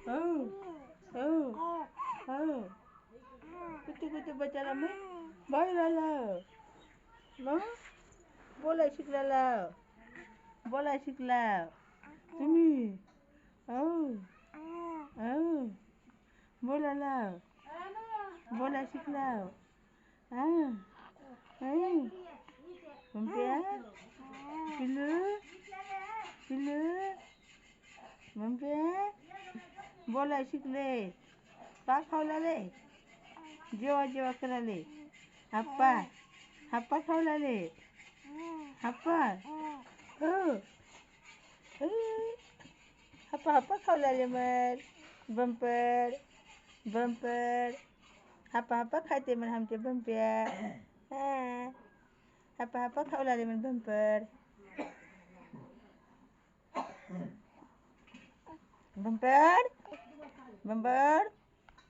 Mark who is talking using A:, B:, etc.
A: हो हो हो किती किती बचारा मग बाहेर आलं मग बोलाय शिकलेला बोलाय शिकला तुम्ही हो हो बोलायला बोलाय शिकला हां मम्प्या पिल्लू पिल्लू मम्प्या बोलाय शिकले का खावलाले जेवा जेवा कराले हप्पा हप्पा खावलाले हप्पा हो हप्पा हप्पा खावलाले मग बंपर बंपर हप्पा हप्पा खाते म्हण आमचे बंप्या हां हप्पा हप्पा खावलाले म्हण बंपर बंपर बंपर